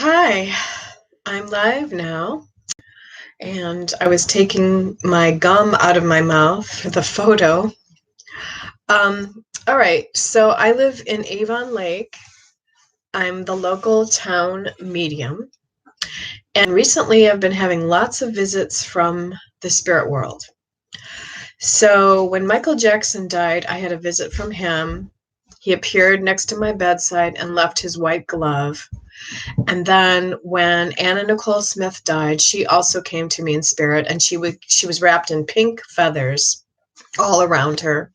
Hi, I'm live now, and I was taking my gum out of my mouth for the photo. All right, so I live in Avon Lake. I'm the local town medium, and recently I've been having lots of visits from the spirit world. So when Michael Jackson died, I had a visit from him. He appeared next to my bedside and left his white glove. And then when Anna Nicole Smith died, she also came to me in spirit, and she was wrapped in pink feathers all around her.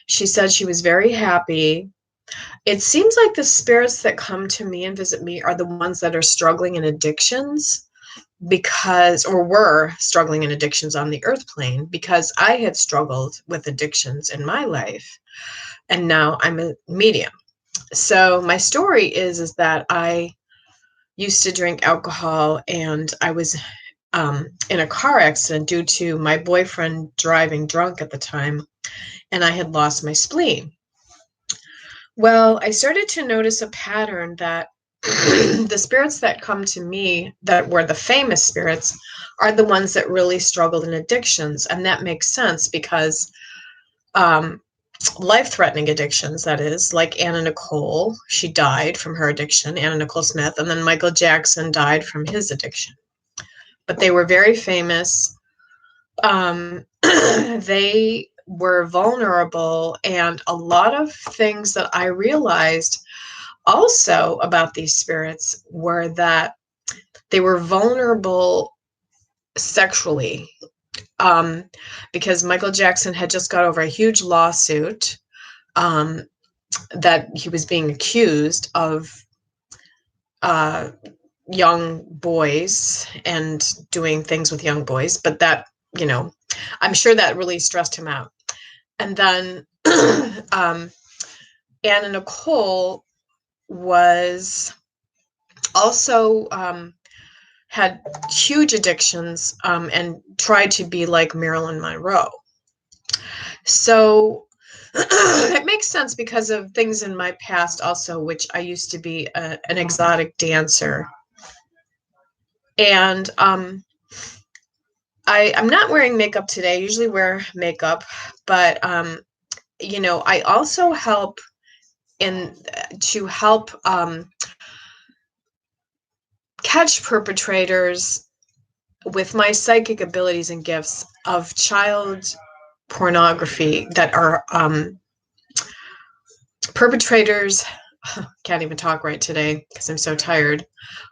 She said she was very happy. It seems like the spirits that come to me and visit me are the ones that are struggling in addictions or were struggling in addictions on the earth plane, because I had struggled with addictions in my life, and now I'm a medium. So my story is that I used to drink alcohol, and I was in a car accident due to my boyfriend driving drunk at the time, and I had lost my spleen. Well, I started to notice a pattern that the spirits that come to me, that were the famous spirits, are the ones that really struggled in addictions. And that makes sense because life-threatening addictions, that is, like Anna Nicole, she died from her addiction, Anna Nicole Smith, and then Michael Jackson died from his addiction. But they were very famous. They were vulnerable, and a lot of things that I realized also about these spirits were that they were vulnerable sexually, because Michael Jackson had just got over a huge lawsuit, that he was being accused of young boys and doing things with young boys, but that, I'm sure that really stressed him out. And then Anna Nicole was also had huge addictions, and tried to be like Marilyn Monroe. So it makes sense because of things in my past also, which I used to be an exotic dancer. And I'm not wearing makeup today. I usually wear makeup, but I also help to help catch perpetrators with my psychic abilities and gifts of child pornography that are perpetrators. Can't even talk right today because I'm so tired.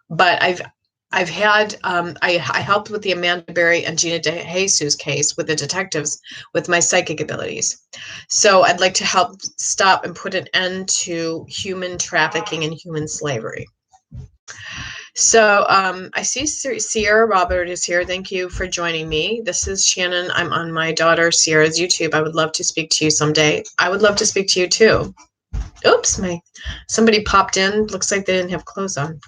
But I've had I helped with the Amanda Berry and Gina De Jesus case with the detectives with my psychic abilities. So I'd like to help stop and put an end to human trafficking and human slavery. So I see Sierra Robert is here. Thank you for joining me. This is Shannon. I'm on my daughter Sierra's YouTube. I would love to speak to you someday. I would love to speak to you too. Oops, somebody popped in. Looks like they didn't have clothes on.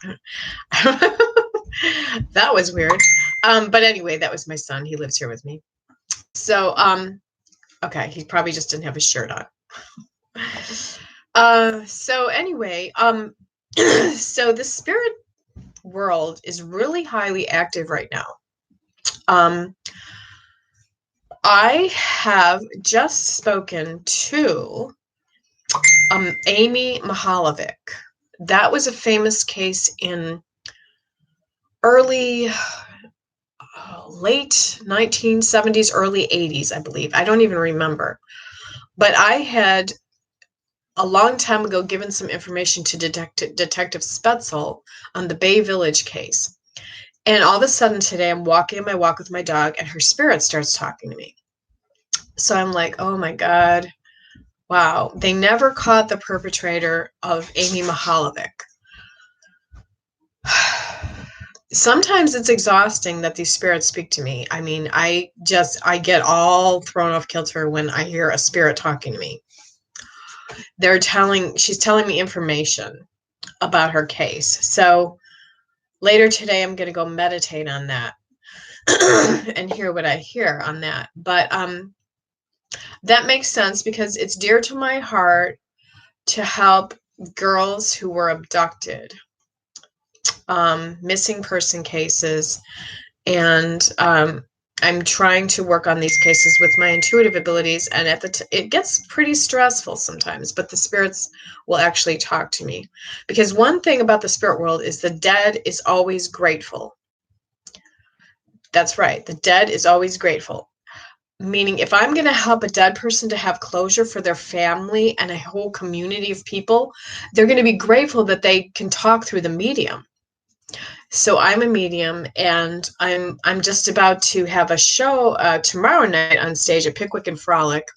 That was weird. But anyway, that was my son. He lives here with me. So okay, he probably just didn't have his shirt on. So anyway, so the spirit world is really highly active right now. I have just spoken to Amy Mahalovic. That was a famous case in late 1970s, early 80s, I believe. I don't even remember. But I had a long time ago given some information to Detective Spetzel on the Bay Village case. And all of a sudden today, I'm walking on my walk with my dog, and her spirit starts talking to me. So I'm like, oh my God, wow. They never caught the perpetrator of Amy Mahalovic. Sometimes it's exhausting that these spirits speak to me. I mean, I get all thrown off kilter when I hear a spirit talking to me. She's telling me information about her case. So later today, I'm going to go meditate on that and hear what I hear on that. But that makes sense because it's dear to my heart to help girls who were abducted. missing person cases, and I'm trying to work on these cases with my intuitive abilities, and it gets pretty stressful sometimes, but the spirits will actually talk to me. Because one thing about the spirit world is the dead is always grateful. That's right, the dead is always grateful. Meaning, if I'm going to help a dead person to have closure for their family and a whole community of people, they're going to be grateful that they can talk through the medium. So I'm a medium, and I'm just about to have a show tomorrow night on stage at Pickwick and Frolic.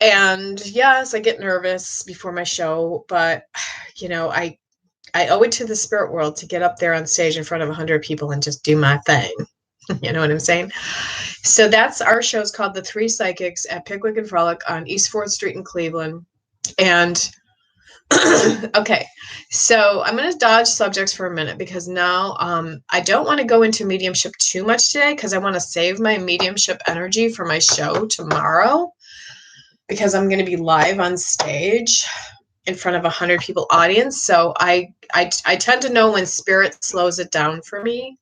And yes, I get nervous before my show, but you know, I owe it to the spirit world to get up there on stage in front of 100 people and just do my thing. You know what I'm saying? So that's our show. Is called The Three Psychics at Pickwick and Frolic on East 4th Street in Cleveland. And okay, so I'm going to dodge subjects for a minute because now I don't want to go into mediumship too much today because I want to save my mediumship energy for my show tomorrow, because I'm going to be live on stage in front of 100 people audience. So I tend to know when spirit slows it down for me,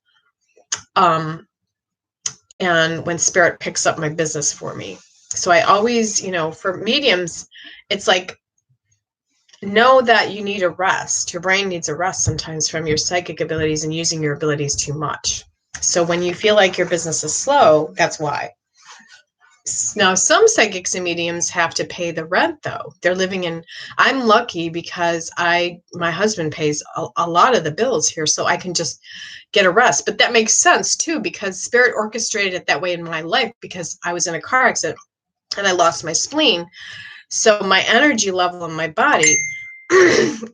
and when spirit picks up my business for me. So I always, you know, for mediums, it's like, know that you need a rest. Your brain needs a rest sometimes from your psychic abilities and using your abilities too much. So when you feel like your business is slow, that's why. Now, some psychics and mediums have to pay the rent, though. They're living in, I'm lucky because my husband pays a lot of the bills here, so I can just get a rest. But that makes sense, too, because spirit orchestrated it that way in my life, because I was in a car accident and I lost my spleen. So my energy level in my body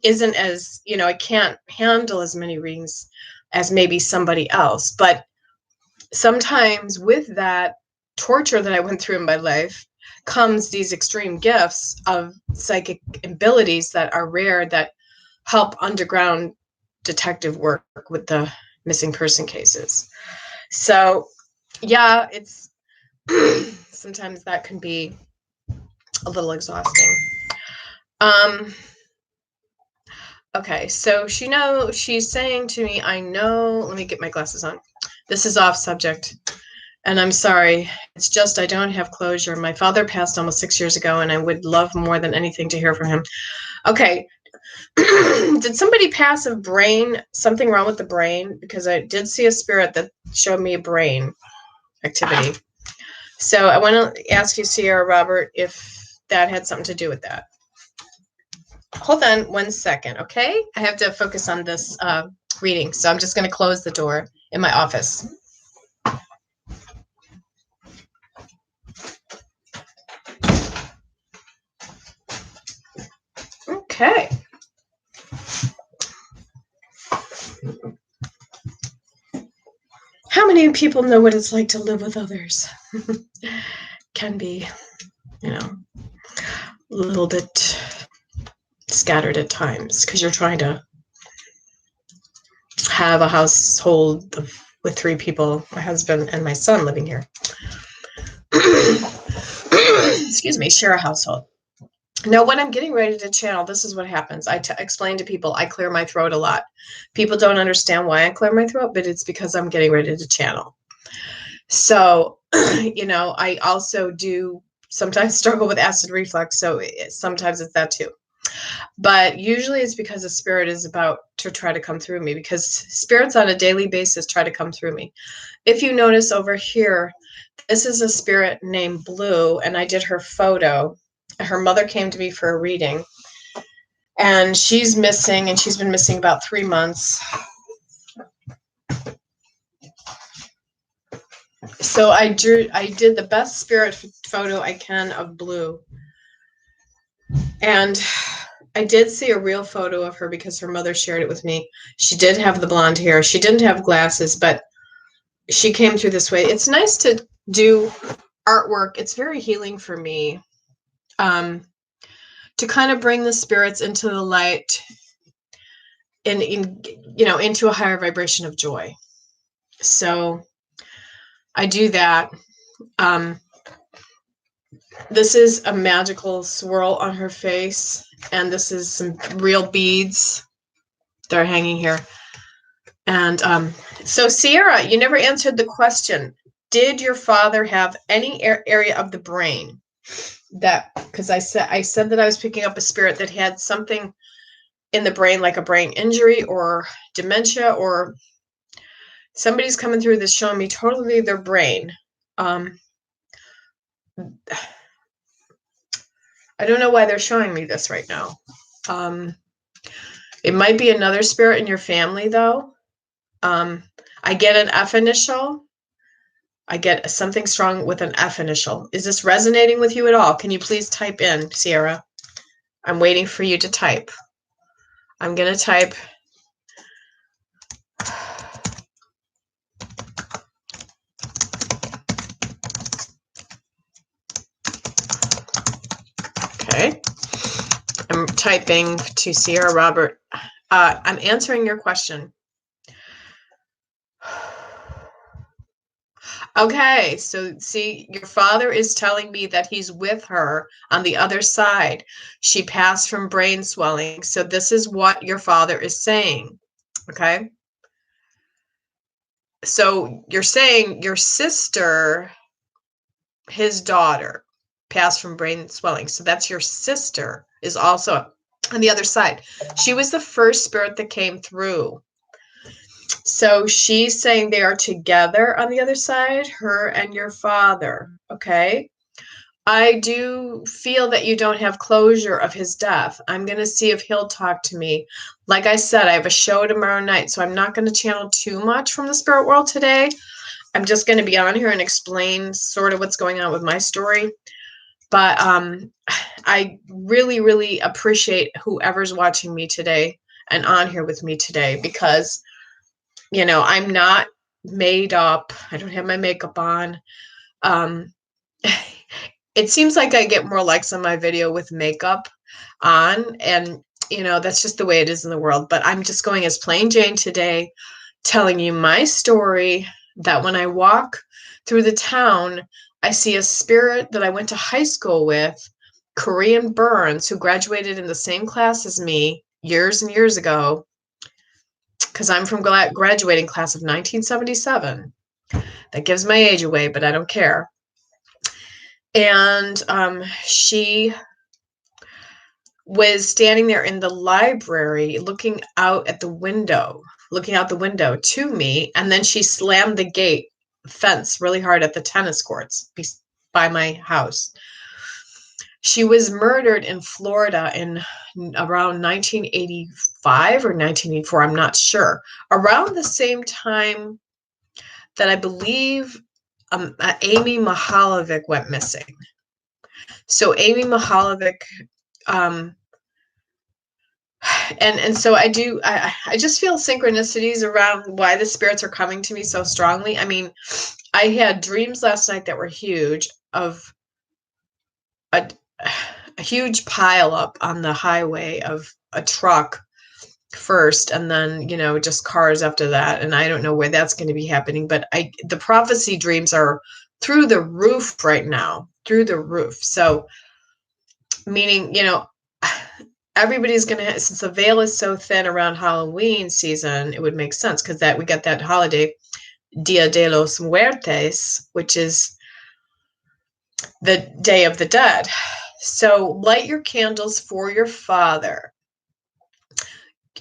isn't as, you know, I can't handle as many readings as maybe somebody else. But sometimes with that torture that I went through in my life comes these extreme gifts of psychic abilities that are rare, that help underground detective work with the missing person cases. So yeah, it's sometimes that can be a little exhausting. Okay, so she's saying to me, I know, let me get my glasses on. This is off subject, and I'm sorry. It's just I don't have closure. My father passed almost 6 years ago, and I would love more than anything to hear from him. Okay. Did somebody pass a brain, something wrong with the brain? Because I did see a spirit that showed me a brain activity. So I want to ask you, Sierra Robert, if that had something to do with that. Hold on 1 second, okay? I have to focus on this reading, so I'm just going to close the door in my office. Okay. How many people know what it's like to live with others? Can be, you know, a little bit scattered at times because you're trying to have a household with 3 people, my husband and my son living here. Excuse me, share a household. Now, when I'm getting ready to channel, this is what happens. I explain to people I clear my throat a lot. People don't understand why I clear my throat, but it's because I'm getting ready to channel. So, you know, I also do sometimes struggle with acid reflux, so sometimes it's that too. But usually it's because the spirit is about to try to come through me, because spirits on a daily basis try to come through me. If you notice over here, this is a spirit named Blue, and I did her photo. Her mother came to me for a reading, and she's missing, and she's been missing about 3 months. So I did the best spirit photo I can of Blue. And I did see a real photo of her because her mother shared it with me. She did have the blonde hair. She didn't have glasses, but she came through this way. It's nice to do artwork. It's very healing for me, to kind of bring the spirits into the light and you know, into a higher vibration of joy. So I do that. This is a magical swirl on her face, and this is some real beads that are hanging here. And so Sierra, you never answered the question. Did your father have any area of the brain that, because I said that I was picking up a spirit that had something in the brain, like a brain injury or dementia, or somebody's coming through this showing me totally their brain. I don't know why they're showing me this right now. It might be another spirit in your family, though. I get an F initial. I get something strong with an F initial. Is this resonating with you at all? Can you please type in, Sierra? I'm waiting for you to type. I'm going to type. Okay. I'm typing to Sierra Robert. I'm answering your question. Okay, so see, your father is telling me that he's with her on the other side. She passed from brain swelling. So this is what your father is saying. Okay. So you're saying your sister, his daughter, passed from brain swelling. So that's your sister is also on the other side. She was the first spirit that came through. So she's saying they are together on the other side, her and your father. Okay. I do feel that you don't have closure of his death. I'm going to see if he'll talk to me. Like I said, I have a show tomorrow night, so I'm not going to channel too much from the spirit world today. I'm just going to be on here and explain sort of what's going on with my story. But I really, really appreciate whoever's watching me today and on here with me today, because, you know, I'm not made up. I don't have my makeup on. It seems like I get more likes on my video with makeup on, and you know, that's just the way it is in the world. But I'm just going as plain Jane today, telling you my story, that when I walk through the town, I see a spirit that I went to high school with, Korean Burns, who graduated in the same class as me years and years ago, because I'm from graduating class of 1977. That gives my age away, but I don't care. And she was standing there in the library looking out the window to me, and then she slammed the gate fence really hard at the tennis courts by my house. She was murdered in Florida in around 1985 or 1984, I'm not sure, around the same time that I believe Amy Mahalovic went missing. So Amy Mahalovic, and so I just feel synchronicities around why the spirits are coming to me so strongly. I mean, I had dreams last night that were huge, of a huge pile up on the highway of a truck first, and then, you know, just cars after that. And I don't know where that's going to be happening, but the prophecy dreams are through the roof right now, through the roof. So meaning, you know, everybody's going to, since the veil is so thin around Halloween season, it would make sense, because that we got that holiday, Dia de los Muertes, which is the Day of the Dead. So light your candles for your father.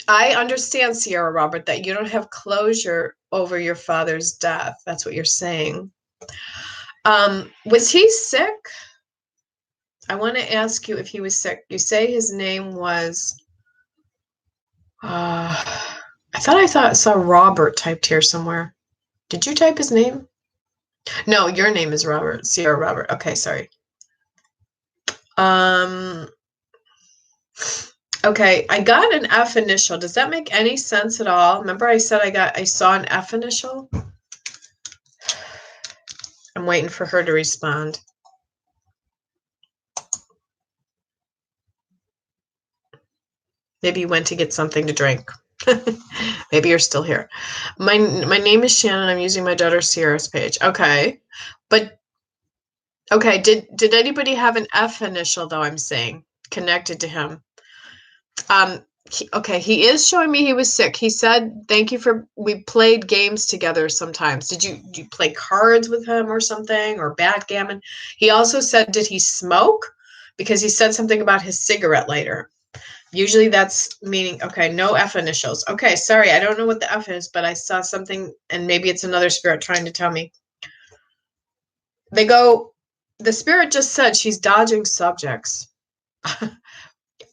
I understand, Sierra Robert, that you don't have closure over your father's death. That's what you're saying. Was he sick? I want to ask you if he was sick. You say his name was, I saw Robert typed here somewhere. Did you type his name? No, your name is Robert, Sierra Robert. Okay, sorry. Okay, I got an F initial. Does that make any sense at all? Remember I said I saw an F initial? I'm waiting for her to respond. Maybe you went to get something to drink. Maybe you're still here. My name is Shannon. I'm using my daughter Sierra's page. Okay. But okay, did anybody have an F initial though, I'm saying, connected to him? Okay, he is showing me he was sick. He said, "Thank you for we played games together sometimes." Did you play cards with him or something or backgammon? He also said, "Did he smoke?" Because he said something about his cigarette lighter. Usually that's meaning, okay, no F initials. Okay, sorry, I don't know what the F is, but I saw something and maybe it's another spirit trying to tell me. They go, the spirit just said she's dodging subjects.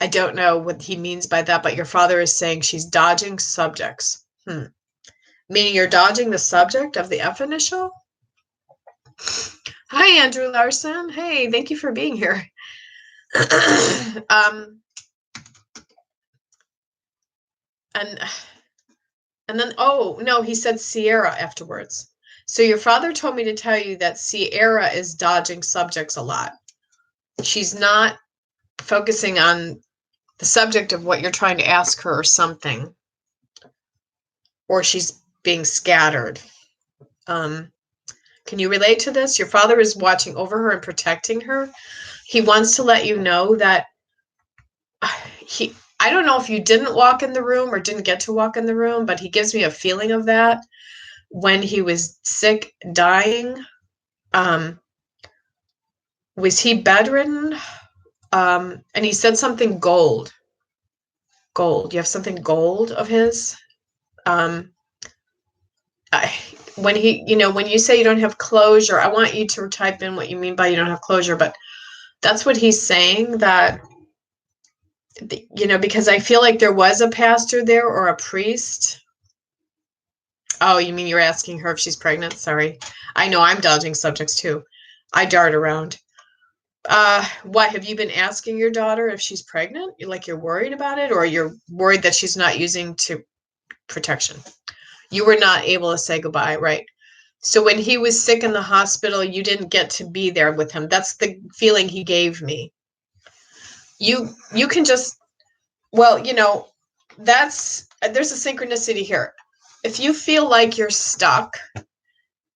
I don't know what he means by that, but your father is saying she's dodging subjects. Meaning you're dodging the subject of the F initial? Hi, Andrew Larson. Hey, thank you for being here. And then, oh, no, he said Sierra afterwards. So your father told me to tell you that Sierra is dodging subjects a lot. She's not focusing on the subject of what you're trying to ask her or something. Or she's being scattered. Can you relate to this? Your father is watching over her and protecting her. He wants to let you know that I don't know if you didn't walk in the room or didn't get to walk in the room, but he gives me a feeling of that when he was sick, dying. Was he bedridden? And he said something gold. Gold. You have something gold of his? When when you say you don't have closure, I want you to type in what you mean by you don't have closure, but that's what he's saying, that, because I feel like there was a pastor there or a priest. Oh, you mean you're asking her if she's pregnant? Sorry. I know I'm dodging subjects too. I dart around. What, have you been asking your daughter if she's pregnant? You're worried about it, or you're worried that she's not using to protection? You were not able to say goodbye, right? So when he was sick in the hospital, you didn't get to be there with him. That's the feeling he gave me. You can just, well, there's a synchronicity here. If you feel like you're stuck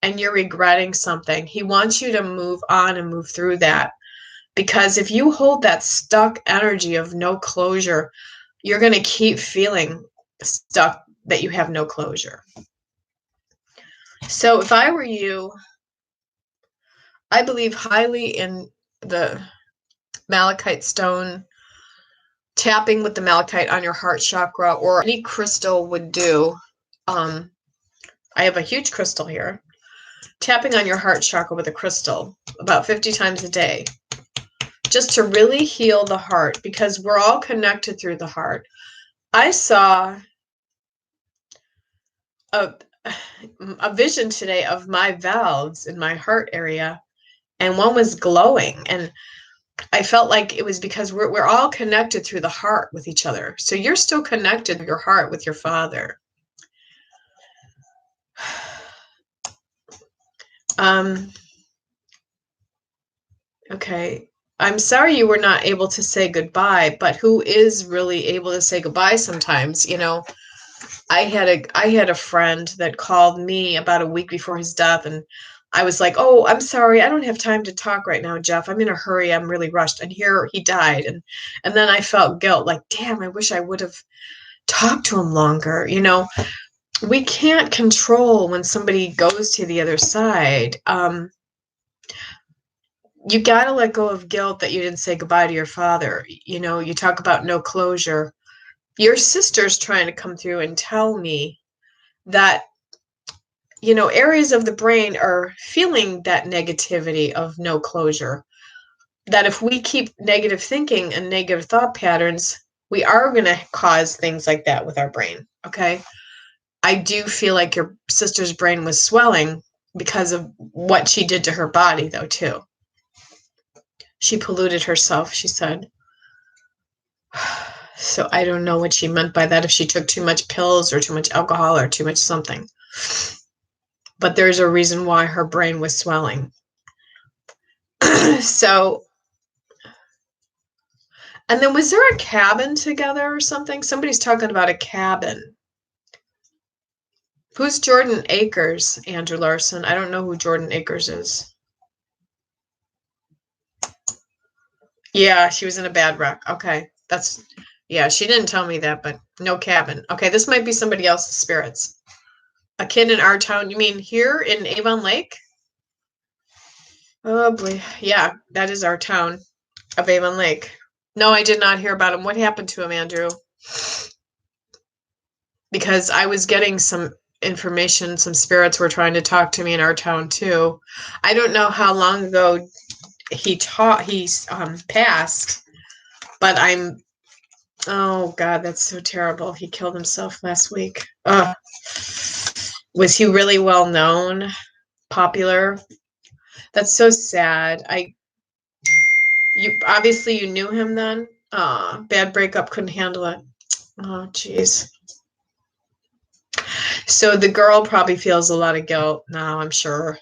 and you're regretting something, he wants you to move on and move through that. Because if you hold that stuck energy of no closure, you're going to keep feeling stuck, that you have no closure. So if I were you, I believe highly in the malachite stone, tapping with the malachite on your heart chakra, or any crystal would do. I have a huge crystal here. Tapping on your heart chakra with a crystal about 50 times a day, just to really heal the heart, because we're all connected through the heart. I saw a vision today of my valves in my heart area, and one was glowing, and I felt like it was because we're all connected through the heart with each other. So you're still connected to your heart with your father. Okay. I'm sorry you were not able to say goodbye, but who is really able to say goodbye sometimes? I had a friend that called me about a week before his death, and I was like, "Oh, I'm sorry. I don't have time to talk right now, Jeff. I'm in a hurry. I'm really rushed." And here he died. And then I felt guilt, like, "Damn, I wish I would have talked to him longer." We can't control when somebody goes to the other side. You got to let go of guilt that you didn't say goodbye to your father. You talk about no closure. Your sister's trying to come through and tell me that, areas of the brain are feeling that negativity of no closure. That if we keep negative thinking and negative thought patterns, we are going to cause things like that with our brain. Okay. I do feel like your sister's brain was swelling because of what she did to her body, though, too. She polluted herself, she said. So I don't know what she meant by that, if she took too much pills or too much alcohol or too much something. But there's a reason why her brain was swelling. So, and then was there a cabin together or something? Somebody's talking about a cabin. Who's Jordan Akers, Andrew Larson? I don't know who Jordan Akers is. Yeah, she was in a bad wreck. Okay, Yeah, she didn't tell me that, but no cabin. Okay, this might be somebody else's spirits. A kid in our town. You mean here in Avon Lake? Oh boy. Yeah, that is our town of Avon Lake. No, I did not hear about him. What happened to him, Andrew? Because I was getting some information, some spirits were trying to talk to me in our town too. I don't know how long ago he's passed, but oh God, that's so terrible. He killed himself last week. Was he really well known, popular? That's so sad. You obviously you knew him then. Bad breakup, couldn't handle it. Oh, jeez. So the girl probably feels a lot of guilt now, I'm sure.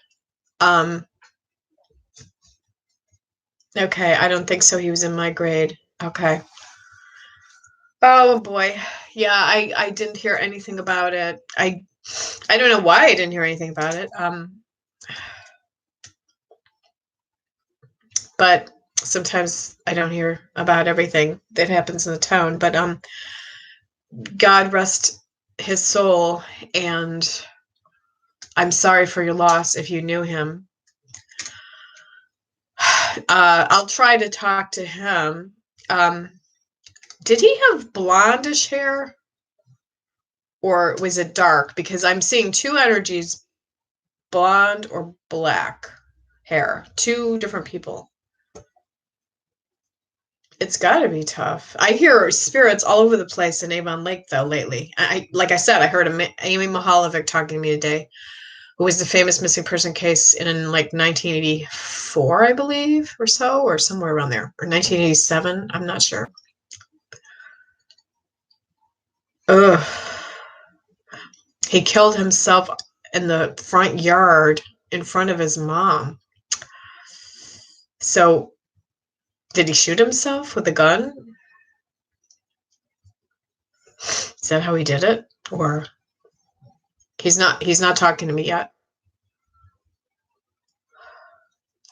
Okay, I don't think so. He was in my grade. Okay. Oh boy. Yeah, I didn't hear anything about it. I don't know why I didn't hear anything about it. But sometimes I don't hear about everything that happens in the town. But God rest his soul, and I'm sorry for your loss if you knew him. I'll try to talk to him. Did he have blondish hair? Or was it dark? Because I'm seeing two energies, blonde or black hair. Two different people. It's got to be tough. I hear spirits all over the place in Avon Lake, though, lately. Like I said, I heard Amy Mahalovic talking to me today, who was the famous missing person case in like 1984, I believe, or so, or somewhere around there, or 1987. I'm not sure. Ugh. He killed himself in the front yard in front of his mom. So, did he shoot himself with a gun? Is that how he did it? Or he's not talking to me yet.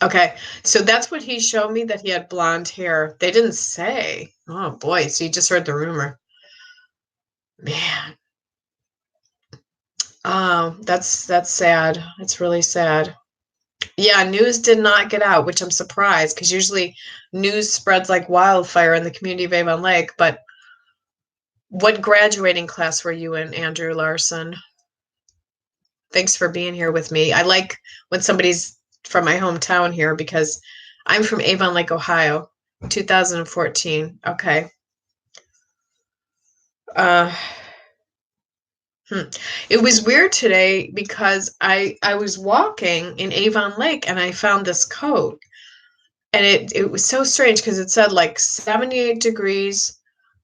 Okay, so that's what he showed me, that he had blonde hair. They didn't say. Oh boy, so you just heard the rumor. Man. Oh, that's sad. It's really sad. Yeah, news did not get out, which I'm surprised, because usually news spreads like wildfire in the community of Avon Lake. But what graduating class were you in, Andrew Larson? Thanks for being here with me. I like when somebody's from my hometown here, because I'm from Avon Lake, Ohio, 2014. Okay. Uh, It was weird today because I was walking in Avon Lake and I found this coat, and it was so strange because it said like 78 degrees,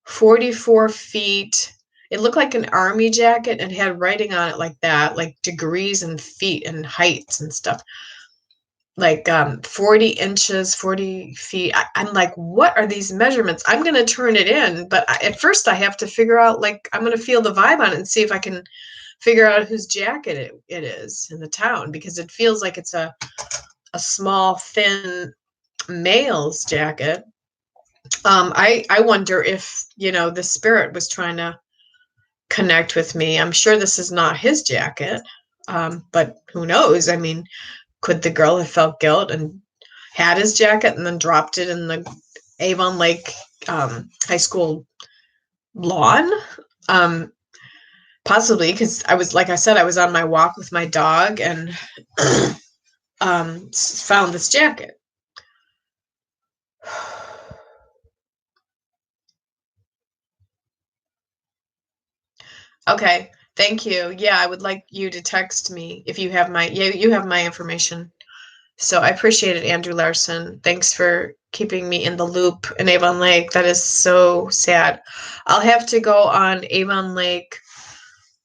44 feet. It looked like an army jacket and had writing on it like that, like degrees and feet and heights and stuff. Like 40 inches, 40 feet. I'm like, what are these measurements? I'm going to turn it in, but at first I have to figure out, like, I'm going to feel the vibe on it and see if I can figure out whose jacket it is in the town, because it feels like it's a small, thin male's jacket. I wonder if, the spirit was trying to connect with me. I'm sure this is not his jacket, but who knows? I mean, could the girl have felt guilt and had his jacket and then dropped it in the Avon Lake high school lawn? Possibly, because like I said, I was on my walk with my dog and found this jacket. Okay, thank you. Yeah, I would like you to text me if you have you have my information. So I appreciate it, Andrew Larson. Thanks for keeping me in the loop in Avon Lake. That is so sad. I'll have to go on Avon Lake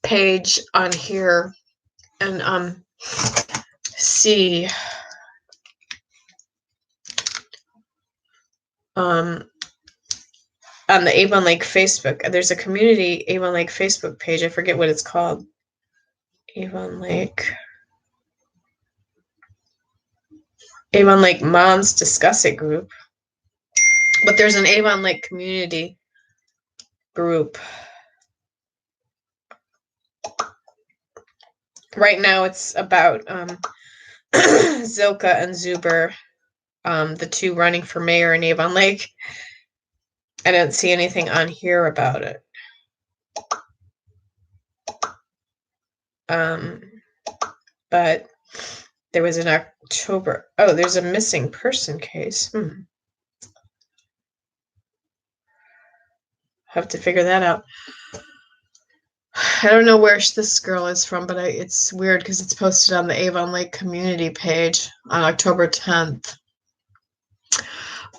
page on here and see on the Avon Lake Facebook. There's a community Avon Lake Facebook page. I forget what it's called. Avon Lake Moms Discuss It group. But there's an Avon Lake community group. Right now it's about Zilka and Zuber, the two running for mayor in Avon Lake. I don't see anything on here about it. But there was an October. Oh, there's a missing person case. Have to figure that out. I don't know where this girl is from, but it's weird because it's posted on the Avon Lake community page on October 10th.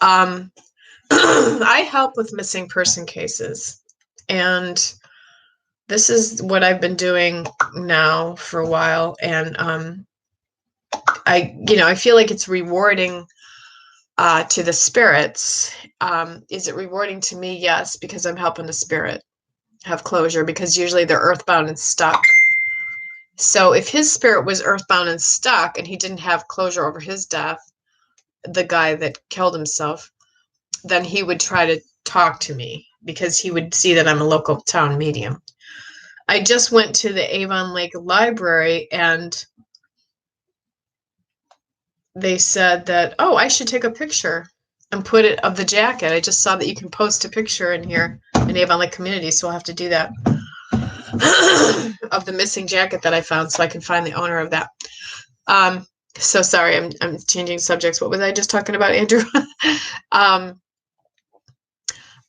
I help with missing person cases, and this is what I've been doing now for a while, and I feel like it's rewarding to the spirits. Is it rewarding to me? Yes, because I'm helping the spirit have closure, because usually they're earthbound and stuck. So if his spirit was earthbound and stuck and he didn't have closure over his death, the guy that killed himself, then he would try to talk to me because he would see that I'm a local town medium. I just went to the Avon Lake Library and they said that, oh, I should take a picture and put it of the jacket. I just saw that you can post a picture in here in Avon Lake community, so I'll have to do that. Of the missing jacket that I found, so I can find the owner of that. So sorry, I'm changing subjects. What was I just talking about, Andrew?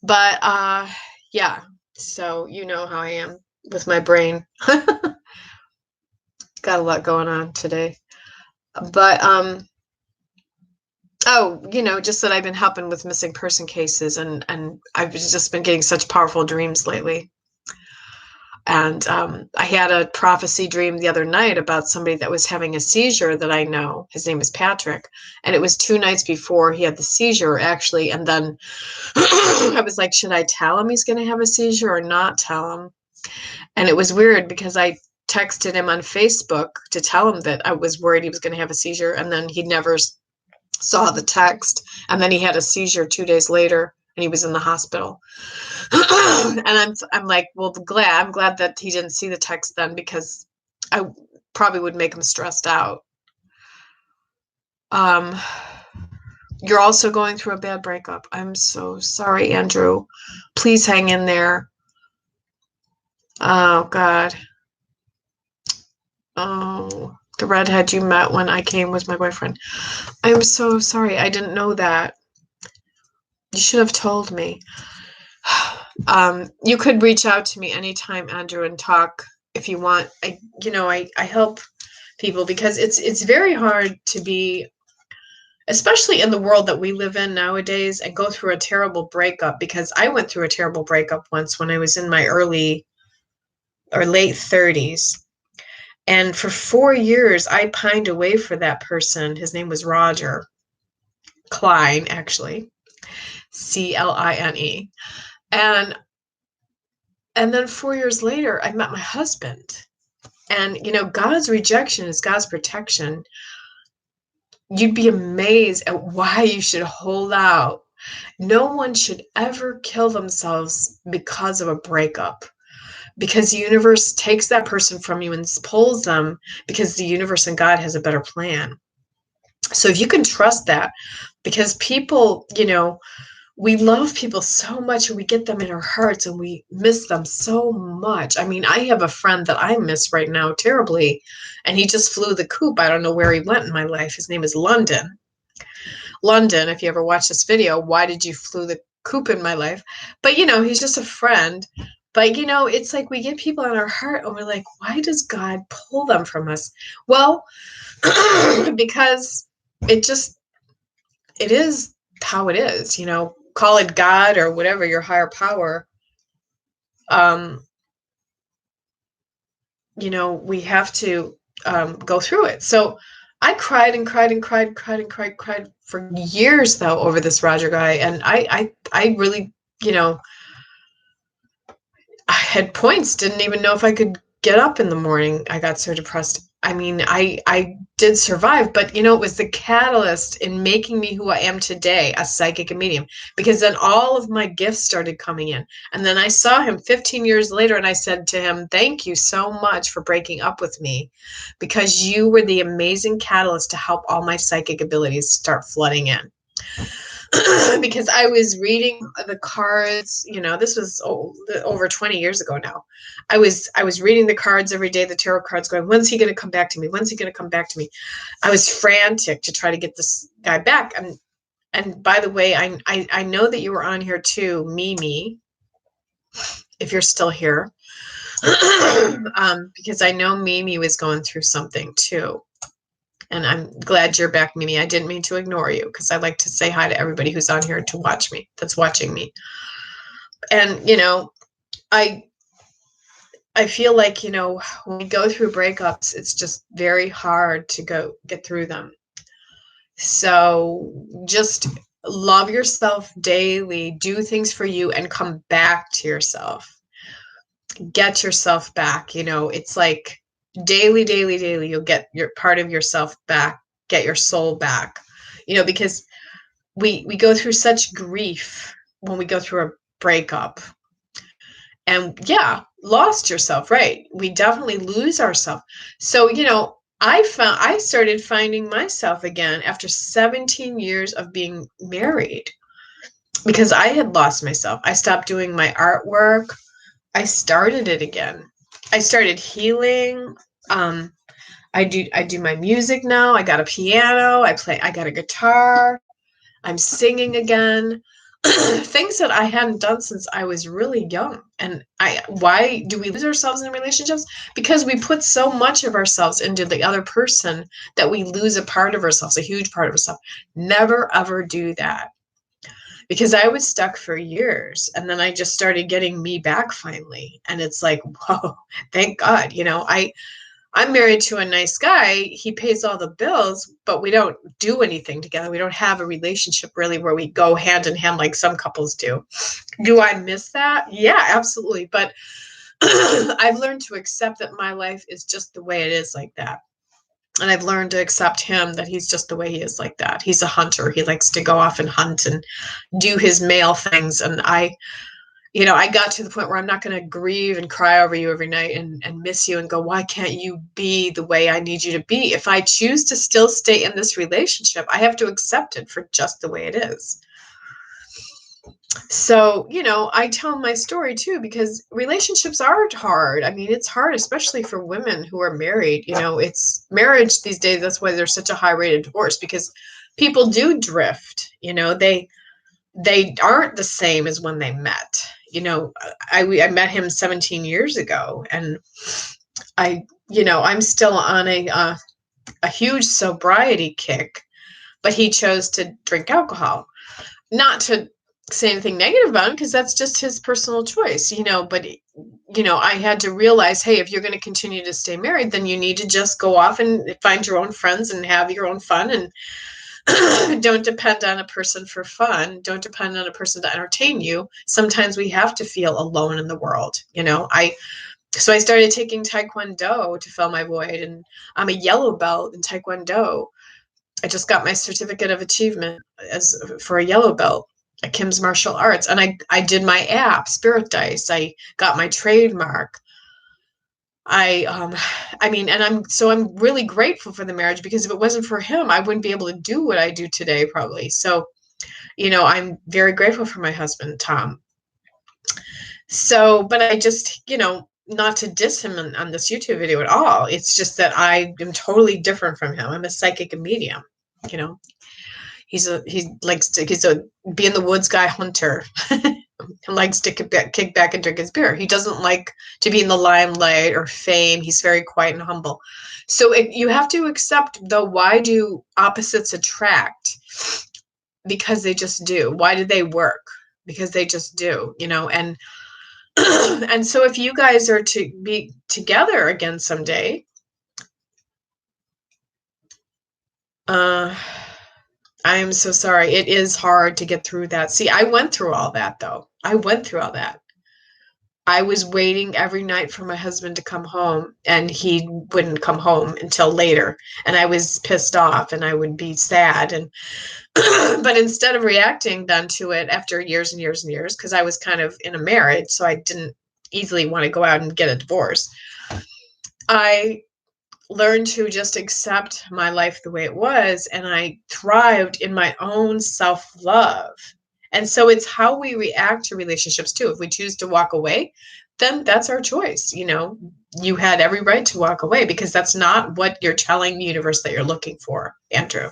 But yeah, so you know how I am with my brain. Got a lot going on today. But oh, just that I've been helping with missing person cases, and I've just been getting such powerful dreams lately. And I had a prophecy dream the other night about somebody that was having a seizure that I know. His name is Patrick. And it was 2 nights before he had the seizure, actually. And then I was like, should I tell him he's going to have a seizure or not tell him? And it was weird because I texted him on Facebook to tell him that I was worried he was going to have a seizure. And then he never saw the text. And then he had a seizure 2 days later and he was in the hospital. And I'm like, well, I'm glad that he didn't see the text then, because I probably would make him stressed out. You're also going through a bad breakup. I'm so sorry, Andrew. Please hang in there. Oh, God. Oh, the redhead you met when I came with my boyfriend. I'm so sorry. I didn't know that. You should have told me. You could reach out to me anytime, Andrew, and talk if you want. I help people because it's very hard to be, especially in the world that we live in nowadays, and go through a terrible breakup, because I went through a terrible breakup once when I was in my early or late 30s. And for 4 years, I pined away for that person. His name was Roger Klein, actually. Cline. And then 4 years later, I met my husband. And, God's rejection is God's protection. You'd be amazed at why you should hold out. No one should ever kill themselves because of a breakup, because the universe takes that person from you and pulls them, because the universe and God has a better plan. So if you can trust that, because people, we love people so much and we get them in our hearts and we miss them so much. I mean, I have a friend that I miss right now terribly, and he just flew the coop. I don't know where he went in my life. His name is London. London, if you ever watch this video, why did you flew the coop in my life? But, he's just a friend. But, it's like we get people in our heart and we're like, why does God pull them from us? Well, because it is how it is, call it God or whatever, your higher power. We have to go through it. So I cried and cried and cried for years, though, over this Roger guy. And I really, I had points, didn't even know if I could get up in the morning. I got so depressed. I mean, I did survive, but you know, it was the catalyst in making me who I am today, a psychic and medium, because then all of my gifts started coming in. And then I saw him 15 years later and I said to him, "Thank you so much for breaking up with me because you were the amazing catalyst to help all my psychic abilities start flooding in." Because I was reading the cards, you know, this was over 20 years ago now. I was reading the cards every day, the tarot cards, going, when's he going to come back to me? When's he going to come back to me? I was frantic to try to get this guy back. And by the way, I know that you were on here too, Mimi, if you're still here, because I know Mimi was going through something too. And I'm glad you're back, Mimi. I didn't mean to ignore you because I like to say hi to everybody who's on here to watch me, that's watching me. And, you know, I feel like, you know, when we go through breakups, it's just very hard to get through them. So just love yourself daily, do things for you, and come back to yourself. Get yourself back. You know, it's like daily, daily, daily, you'll get your part of yourself back, get your soul back, you know, because we go through such grief when we go through a breakup. And yeah, lost yourself, right? We definitely lose ourselves. So, you know, I started finding myself again after 17 years of being married because I had lost myself. I stopped doing my artwork. I started it again. I started healing. I do my music now. I got a piano. I got a guitar. I'm singing again. Things that I hadn't done since I was really young. And why do we lose ourselves in relationships? Because we put so much of ourselves into the other person that we lose a part of ourselves, a huge part of ourselves. Never ever do that. Because I was stuck for years and then I just started getting me back finally. And it's like, whoa, thank God. You know, I'm married to a nice guy. He pays all the bills, but we don't do anything together. We don't have a relationship really where we go hand in hand like some couples do. Do I miss that? Yeah, absolutely. But I've learned to accept that my life is just the way it is like that. And I've learned to accept him that he's just the way he is like that. He's a hunter. He likes to go off and hunt and do his male things. And you know, I got to the point where I'm not going to grieve and cry over you every night and miss you and go, why can't you be the way I need you to be? If I choose to still stay in this relationship, I have to accept it for just the way it is. So, you know, I tell my story too, because relationships are hard. I mean, it's hard, especially for women who are married. You know, it's marriage these days. That's why there's such a high rate of divorce, because people do drift. You know, they aren't the same as when they met. You know, I met him 17 years ago, and you know, I'm still on a huge sobriety kick, but he chose to drink alcohol. Not to say anything negative about him, because that's just his personal choice, you know, but you know, I had to realize, hey, if you're going to continue to stay married, then you need to just go off and find your own friends and have your own fun, and don't depend on a person for fun. Don't depend on a person to entertain you. Sometimes we have to feel alone in the world. You know, so I started taking Taekwondo to fill my void, and I'm a yellow belt in Taekwondo. I just got my certificate of achievement for a yellow belt at Kim's Martial Arts, and I did my app, Spirit Dice. I got my trademark. I mean, and I'm really grateful for the marriage, because if it wasn't for him, I wouldn't be able to do what I do today, probably. So, you know, I'm very grateful for my husband, Tom. So, but I just, you know, not to diss him on this YouTube video at all. It's just that I am totally different from him. I'm a psychic and medium, you know. He's a be in the woods guy hunter. He likes to kick back and drink his beer. He doesn't like to be in the limelight or fame. He's very quiet and humble. So you have to accept, though, why do opposites attract? Because they just do. Why do they work? Because they just do, you know. And and so if you guys are to be together again someday, I am so sorry. It is hard to get through that. See, I went through all that, though. I went through all that. I was waiting every night for my husband to come home, and he wouldn't come home until later. And I was pissed off, and I would be sad. And but instead of reacting then to it after years and years and years, because I was kind of in a marriage, so I didn't easily want to go out and get a divorce, I learned to just accept my life the way it was, and I thrived in my own self-love. And so it's how we react to relationships too. If we choose to walk away, then that's our choice. You had every right to walk away, because that's not what you're telling the universe that you're looking for, Andrew.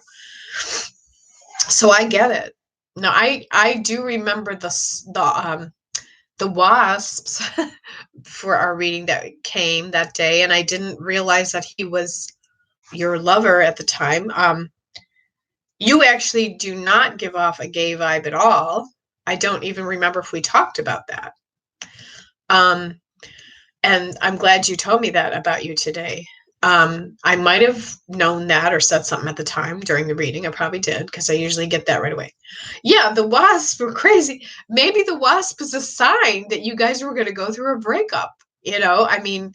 So I get it. Now I do remember the wasps for our reading that came that day, and I didn't realize that he was your lover at the time. You actually do not give off a gay vibe at all. I don't even remember if we talked about that. And I'm glad you told me that about you today. I might have known that or said something at the time during the reading. I probably did, because I usually get that right away. Yeah, the wasps were crazy. Maybe the wasp is a sign that you guys were going to go through a breakup. I mean,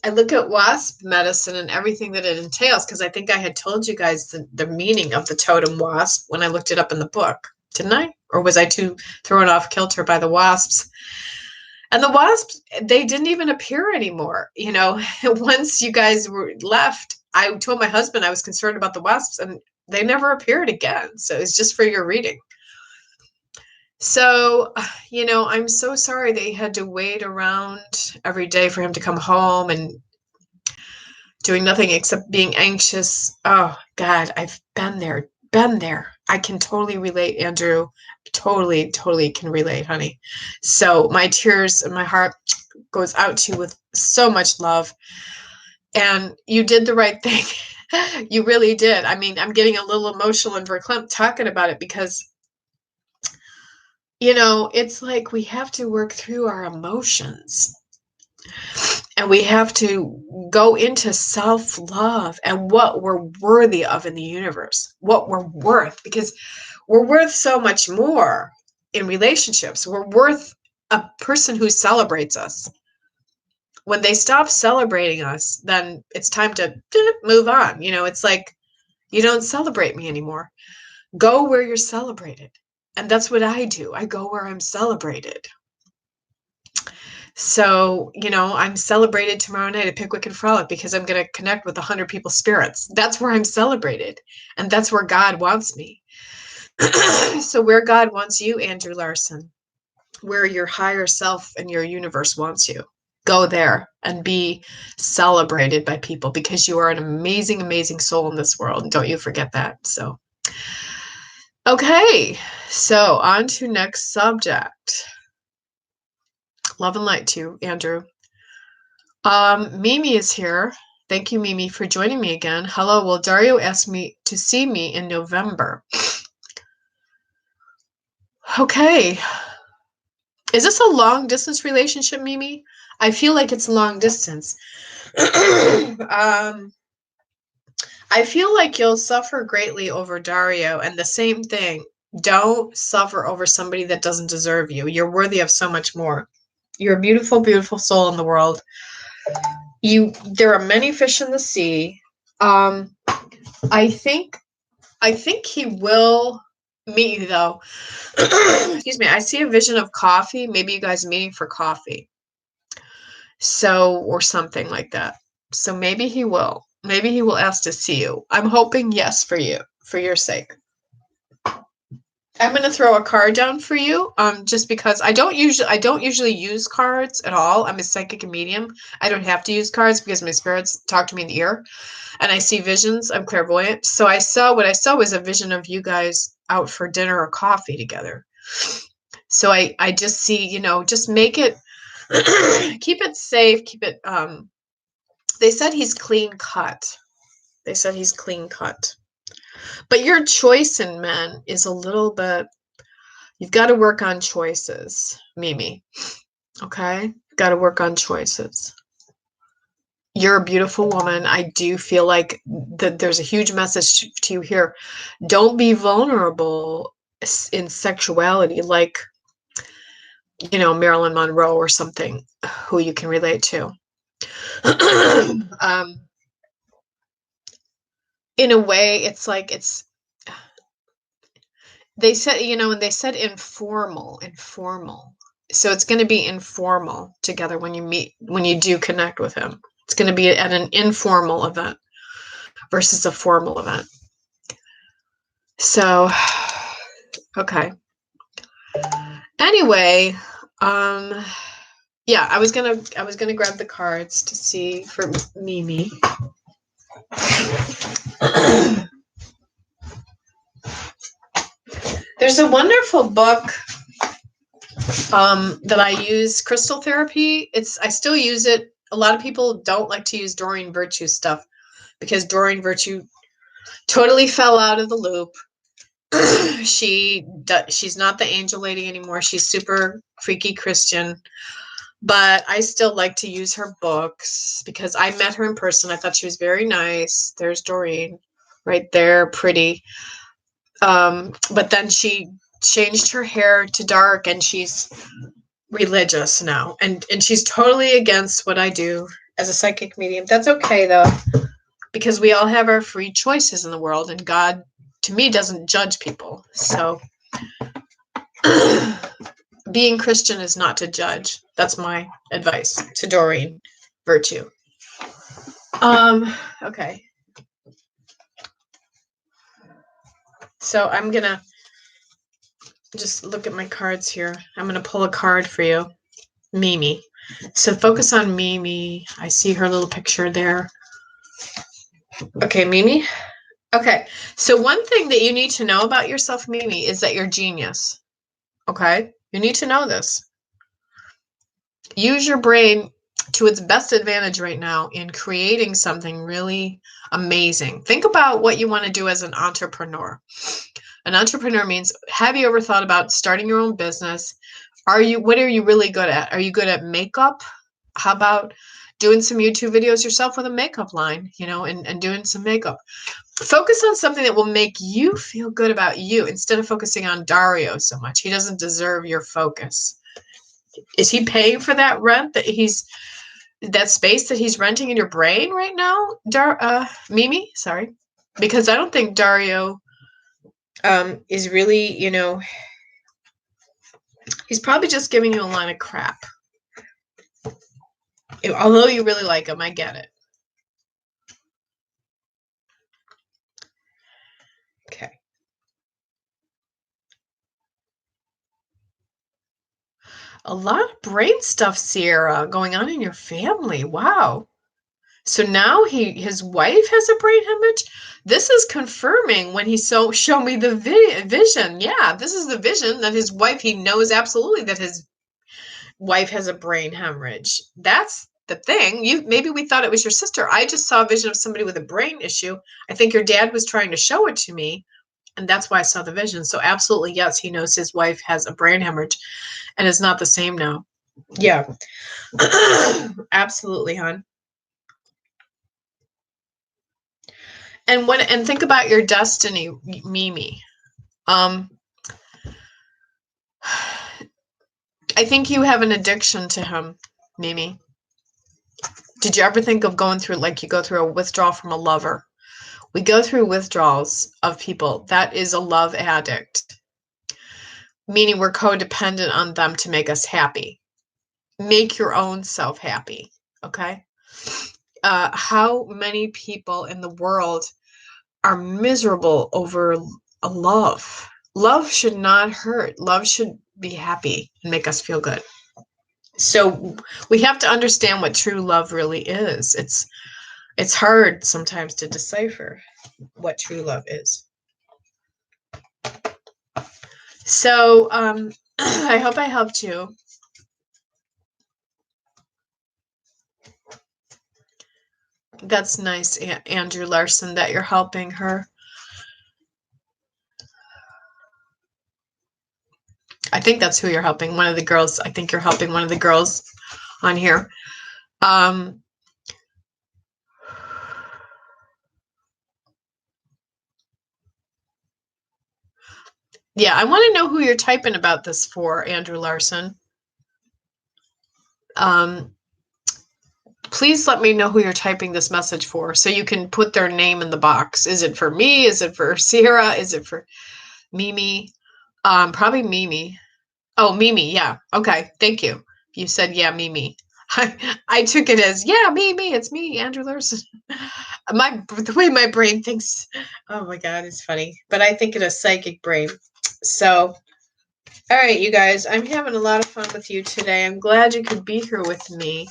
I look at wasp medicine and everything that it entails, because I think I had told you guys the meaning of the totem wasp when I looked it up in the book, didn't I? Or was I too thrown off kilter by the wasps? And the wasps, they didn't even appear anymore. Once you guys were left, I told my husband I was concerned about the wasps, and they never appeared again. So it's just for your reading. So, I'm so sorry that you had to wait around every day for him to come home and doing nothing except being anxious. Oh, God, I've been there. I can totally relate, Andrew. Totally can relate, honey. So my tears and my heart goes out to you with so much love. And you did the right thing. You really did. I mean, I'm getting a little emotional and verklempt talking about it, because it's like we have to work through our emotions, and we have to go into self-love and what we're worthy of in the universe, what we're worth, because we're worth so much more in relationships. We're worth a person who celebrates us. When they stop celebrating us, then it's time to move on. It's like, you don't celebrate me anymore. Go where you're celebrated. And that's what I do. I go where I'm celebrated. So, I'm celebrated tomorrow night at Pickwick and Frolic, because I'm going to connect with 100 people's spirits. That's where I'm celebrated. And that's where God wants me. So where God wants you, Andrew Larson, where your higher self and your universe wants you, go there and be celebrated by people, because you are an amazing, amazing soul in this world. Don't you forget that. So, okay. So on to next subject. Love and light to you, Andrew. Mimi is here. Thank you, Mimi, for joining me again. Hello. Well, Dario asked me to see me in November. Okay. Is this a long distance relationship, Mimi? I feel like it's long distance. I feel like you'll suffer greatly over Dario, and the same thing. Don't suffer over somebody that doesn't deserve you. You're worthy of so much more. You're a beautiful, beautiful soul in the world. There are many fish in the sea. I think he will meet you, though. Excuse me. I see a vision of coffee. Maybe you guys meeting for coffee. So, or something like that. So maybe he will. Maybe he will ask to see you. I'm hoping yes for you, for your sake. I'm going to throw a card down for you, just because I don't usually use cards at all. I'm a psychic and medium. I don't have to use cards because my spirits talk to me in the ear, and I see visions. I'm clairvoyant. So what I saw was a vision of you guys out for dinner or coffee together. So I just see, just make it, keep it safe, keep it, they said he's clean cut. But your choice in men is a little bit, you've got to work on choices, Mimi. Okay? Got to work on choices. You're a beautiful woman. I do feel like there's a huge message to you here. Don't be vulnerable in sexuality. Like, Marilyn Monroe or something who you can relate to. In a way, it's like they said, and they said informal. So it's going to be informal together when you do connect with him. It's going to be at an informal event versus a formal event. So, okay. Anyway, yeah, I was gonna grab the cards to see for Mimi. There's a wonderful book that I use, Crystal Therapy. I still use it. A lot of people don't like to use Doreen Virtue stuff because Doreen Virtue totally fell out of the loop. She's not the angel lady anymore. She's super freaky Christian. But I still like to use her books because I met her in person. I thought she was very nice. There's Doreen right there, pretty. But then she changed her hair to dark and she's religious now. And she's totally against what I do as a psychic medium. That's okay, though, because we all have our free choices in the world. And God, to me, doesn't judge people. So being Christian is not to judge. That's my advice to Doreen Virtue. Okay. So I'm gonna just look at my cards here. I'm gonna pull a card for you, Mimi. So focus on Mimi. I see her little picture there. Okay, Mimi. Okay. So one thing that you need to know about yourself, Mimi, is that you're genius. Okay? You need to know this. Use your brain to its best advantage right now in creating something really amazing. Think about what you want to do as an entrepreneur. An entrepreneur means, have you ever thought about starting your own business? What are you really good at? Are you good at makeup? How about doing some YouTube videos yourself with a makeup line, and doing some makeup? Focus on something that will make you feel good about you instead of focusing on Dario so much. He doesn't deserve your focus. Is he paying for that rent that space that he's renting in your brain right now? Mimi, sorry. Because I don't think Dario is really, he's probably just giving you a line of crap. Although you really like him, I get it. Okay. A lot of brain stuff, Sierra, going on in your family. Wow. So now his wife has a brain hemorrhage. This is confirming when he show me the vision. Yeah, this is the vision that his wife. He knows absolutely that his wife has a brain hemorrhage. That's the thing. Maybe we thought it was your sister. I just saw a vision of somebody with a brain issue. I think your dad was trying to show it to me, and that's why I saw the vision. So absolutely, yes, he knows his wife has a brain hemorrhage, and is not the same now. Yeah, absolutely, hon. And think about your destiny, Mimi. I think you have an addiction to him, Mimi. Did you ever think of going through, like you go through a withdrawal from a lover? We go through withdrawals of people. That is a love addict, meaning we're codependent on them to make us happy. Make your own self happy, okay? How many people in the world are miserable over a love? Love should not hurt. Love should be happy and make us feel good. So we have to understand what true love really is. It's hard sometimes to decipher what true love is. So I hope I helped you. That's nice, Andrew Larson, that you're helping her. I think that's who you're helping. One of the girls. I think you're helping one of the girls on here. Yeah, I want to know who you're typing about this for, Andrew Larson. Please let me know who you're typing this message for so you can put their name in the box. Is it for me? Is it for Sierra? Is it for Mimi? Probably Mimi. Oh, Mimi. Yeah. Okay. Thank you. You said, yeah, Mimi. I took it as, yeah, Mimi. It's me, Andrew Larson. The way my brain thinks. Oh my God, it's funny. But I think in a psychic brain. So, all right, you guys, I'm having a lot of fun with you today. I'm glad you could be here with me.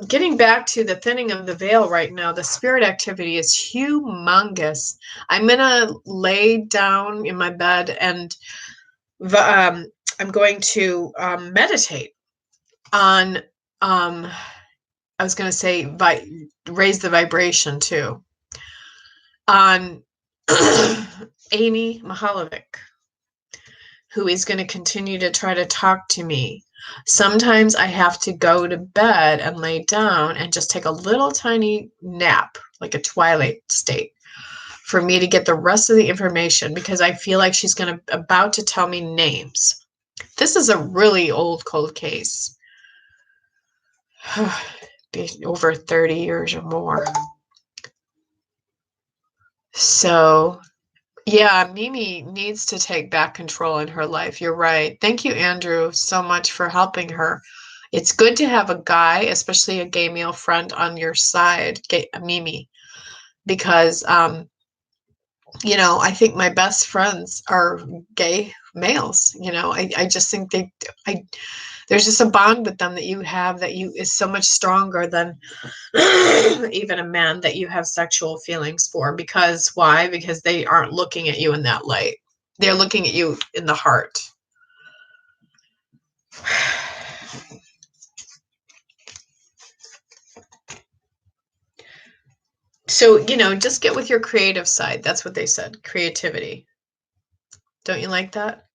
Getting back to the thinning of the veil right now, the spirit activity is humongous. I'm going to lay down in my bed and I'm going to meditate on, I was going to say, raise the vibration too, on Amy Mahalovic, who is going to continue to try to talk to me. Sometimes I have to go to bed and lay down and just take a little tiny nap, like a twilight state, for me to get the rest of the information, because I feel like she's about to tell me names. This is a really old cold case. Over 30 years or more. So yeah, Mimi needs to take back control in her life. You're right. Thank you, Andrew, so much for helping her. It's good to have a guy, especially a gay male friend on your side, Mimi, because, I think my best friends are gay males. I just think there's just a bond with them that you have that is so much stronger than even a man that you have sexual feelings for. Because why? Because they aren't looking at you in that light. They're looking at you in the heart. So, just get with your creative side. That's what they said. Creativity. Don't you like that?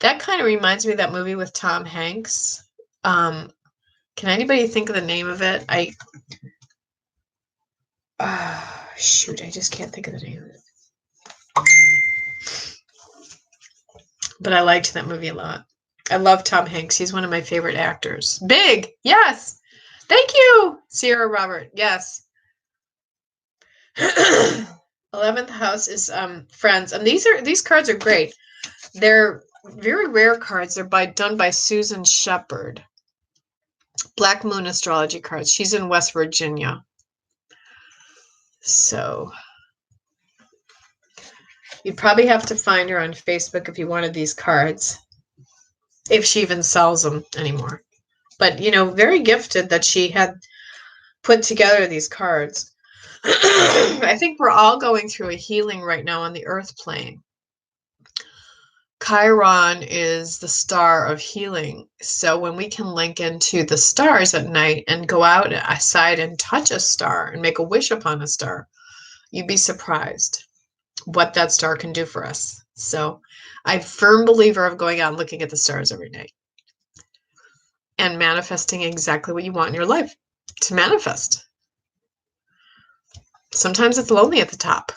That kind of reminds me of that movie with Tom Hanks. Can anybody think of the name of it? Shoot, I just can't think of the name of it. But I liked that movie a lot. I love Tom Hanks. He's one of my favorite actors. Big, yes. Thank you, Sierra Robert. Yes. 11th house is friends, and these cards are great. They're very rare cards. They're done by Susan Shepard. Black Moon astrology cards. She's in West Virginia. So you'd probably have to find her on Facebook if you wanted these cards, if she even sells them anymore. But, very gifted that she had put together these cards. I think we're all going through a healing right now on the earth plane. Chiron is the star of healing. So when we can link into the stars at night and go outside and touch a star and make a wish upon a star, you'd be surprised what that star can do for us. So I'm a firm believer of going out and looking at the stars every night and manifesting exactly what you want in your life to manifest. Sometimes it's lonely at the top.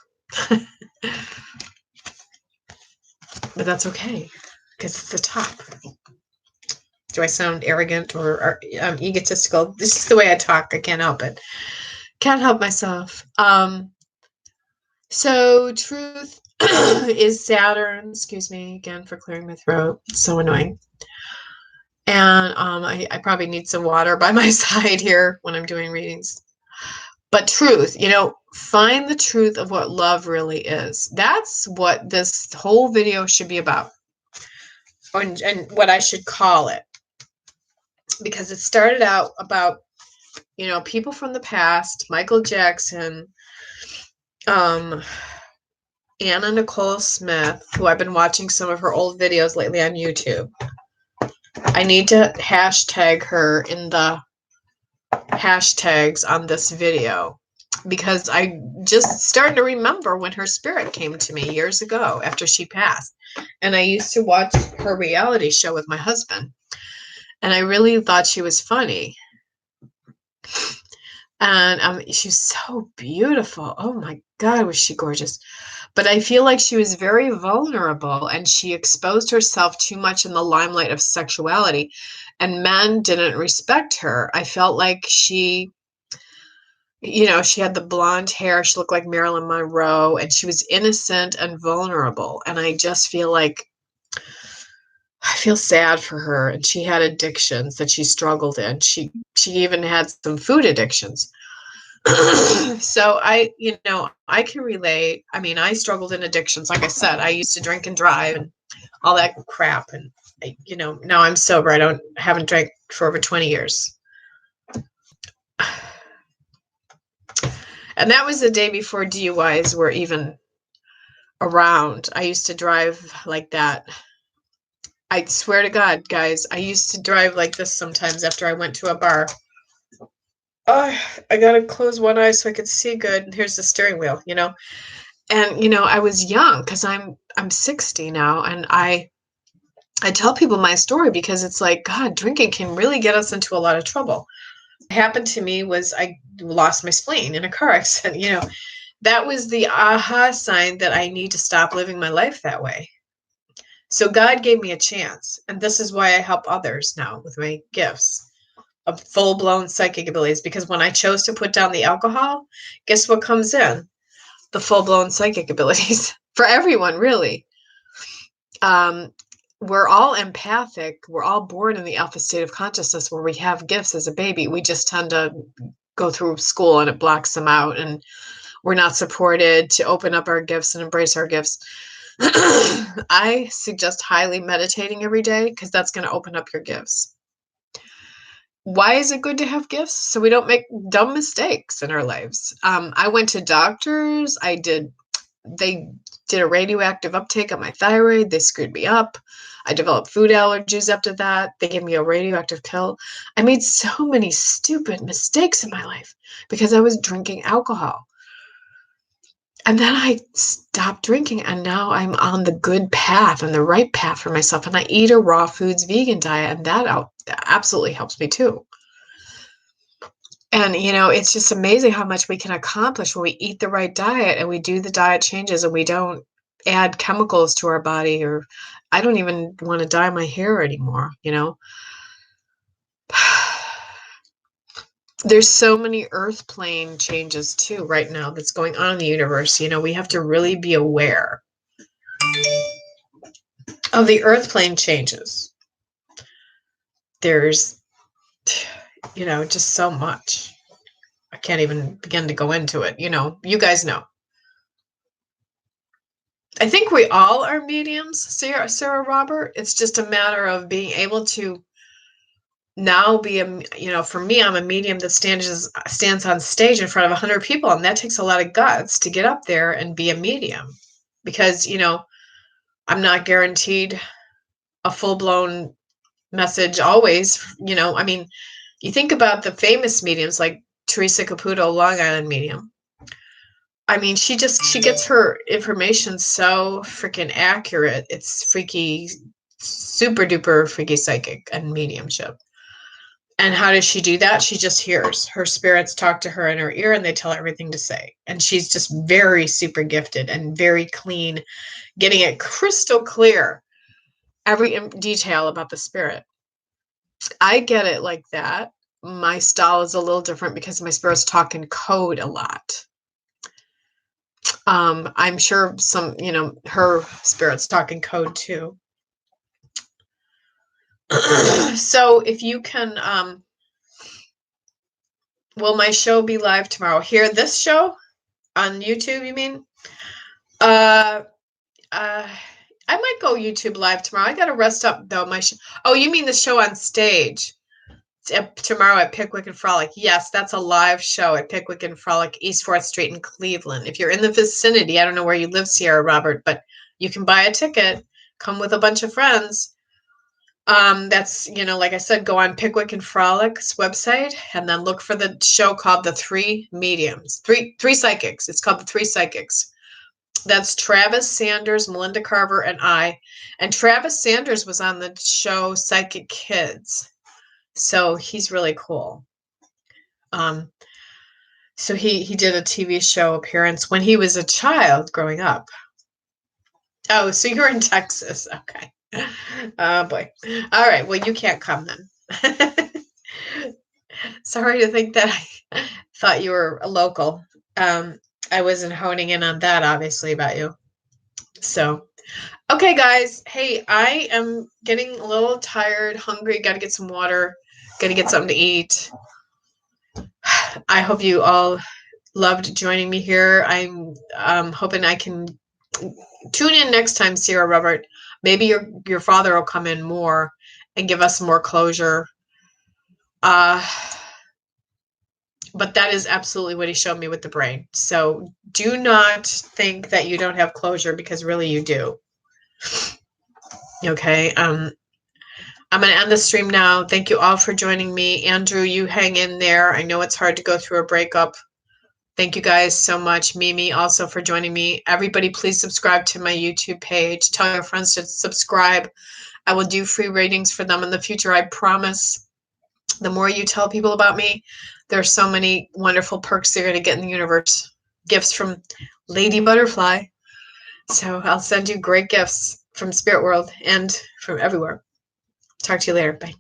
But that's okay, because it's the top. Do I sound arrogant or egotistical? This is the way I talk. I can't help it. Can't help myself. So truth is Saturn. Excuse me again for clearing my throat. It's so annoying. And I probably need some water by my side here when I'm doing readings. But truth, find the truth of what love really is. That's what this whole video should be about. And what I should call it. Because it started out about, people from the past, Michael Jackson, Anna Nicole Smith, who I've been watching some of her old videos lately on YouTube. I need to hashtag her in the hashtags on this video, because I just started to remember when her spirit came to me years ago after she passed. And I used to watch her reality show with my husband. And I really thought she was funny. And she's so beautiful. Oh my God, was she gorgeous. But I feel like she was very vulnerable and she exposed herself too much in the limelight of sexuality, and men didn't respect her. I felt like she had the blonde hair, she looked like Marilyn Monroe, and she was innocent and vulnerable. And I just feel like I feel sad for her. And she had addictions that she struggled in. She even had some food addictions. So I can relate. I mean, I struggled in addictions. Like I said, I used to drink and drive and all that crap. And now I'm sober. Haven't drank for over 20 years. And that was the day before DUIs were even around. I used to drive like that. I swear to God, guys, I used to drive like this sometimes after I went to a bar. Oh, I gotta close one eye so I could see good. And here's the steering wheel, And I was young because I'm 60 now, and I tell people my story because it's like, God, drinking can really get us into a lot of trouble. What happened to me was I lost my spleen in a car accident. That was the aha sign that I need to stop living my life that way. So God gave me a chance, and this is why I help others now with my gifts of full-blown psychic abilities, because when I chose to put down the alcohol, guess what comes in? The full-blown psychic abilities for everyone, really. We're all empathic. We're all born in the alpha state of consciousness where we have gifts as a baby. We just tend to go through school and it blocks them out, and we're not supported to open up our gifts and embrace our gifts. I suggest highly meditating every day because that's going to open up your gifts. Why is it good to have gifts? So we don't make dumb mistakes in our lives. I went to doctors. They did a radioactive uptake on my thyroid. They screwed me up. I developed food allergies after that. They gave me a radioactive pill. I made so many stupid mistakes in my life because I was drinking alcohol. And then I stopped drinking, and now I'm on the good path and the right path for myself. And I eat a raw foods vegan diet, and that absolutely helps me too. And, it's just amazing how much we can accomplish when we eat the right diet and we do the diet changes and we don't add chemicals to our body. Or I don't even want to dye my hair anymore, There's so many earth plane changes too right now that's going on in the universe. We have to really be aware of the earth plane changes. There's, just so much. I can't even begin to go into it. You guys know. I think we all are mediums, Sarah Robert. It's just a matter of being able to now be for me, I'm a medium that stands on stage in front of 100 people, and that takes a lot of guts to get up there and be a medium, because I'm not guaranteed a full-blown message always. I mean, you think about the famous mediums like Teresa Caputo, Long Island medium. I mean, she gets her information so freaking accurate. It's freaky, super duper freaky psychic and mediumship. And how does she do that? She just hears her spirits talk to her in her ear, and they tell her everything to say. And she's just very super gifted and very clean, getting it crystal clear, every detail about the spirit. I get it like that. My style is a little different because my spirits talk in code a lot. I'm sure some, her spirits talk in code too. So if you can, will my show be live tomorrow? Here, this show on YouTube, you mean? I might go YouTube live tomorrow. I got to rest up though. Oh, you mean the show on stage? Tomorrow at Pickwick and Frolic. Yes, that's a live show at Pickwick and Frolic, East 4th Street in Cleveland. If you're in the vicinity, I don't know where you live, Sierra Robert, but you can buy a ticket, come with a bunch of friends. That's, like I said, go on Pickwick and Frolic's website and then look for the show called The Three Mediums. Three Psychics. It's called The Three Psychics. That's Travis Sanders, Melinda Carver, and I. And Travis Sanders was on the show Psychic Kids. So he's really cool. So he did a TV show appearance when he was a child growing up. Oh, so you're in Texas. Okay. Oh boy. All right. Well, you can't come then. Sorry to think that I thought you were a local. I wasn't honing in on that, obviously, about you. So, okay, guys. Hey, I am getting a little tired, hungry. Got to get some water. Got to get something to eat. I hope you all loved joining me here. I'm hoping I can tune in next time, Sierra Robert. Maybe your father will come in more and give us more closure. Uh, but that is absolutely what he showed me with the brain. So do not think that you don't have closure, because really you do. Okay. I'm going to end the stream now. Thank you all for joining me. Andrew, you hang in there. I know it's hard to go through a breakup. Thank you guys so much. Mimi also for joining me. Everybody, please subscribe to my YouTube page. Tell your friends to subscribe. I will do free ratings for them in the future. I promise. The more you tell people about me, there's so many wonderful perks you're going to get in the universe. Gifts from Lady Butterfly. So I'll send you great gifts from Spirit World and from everywhere. Talk to you later. Bye.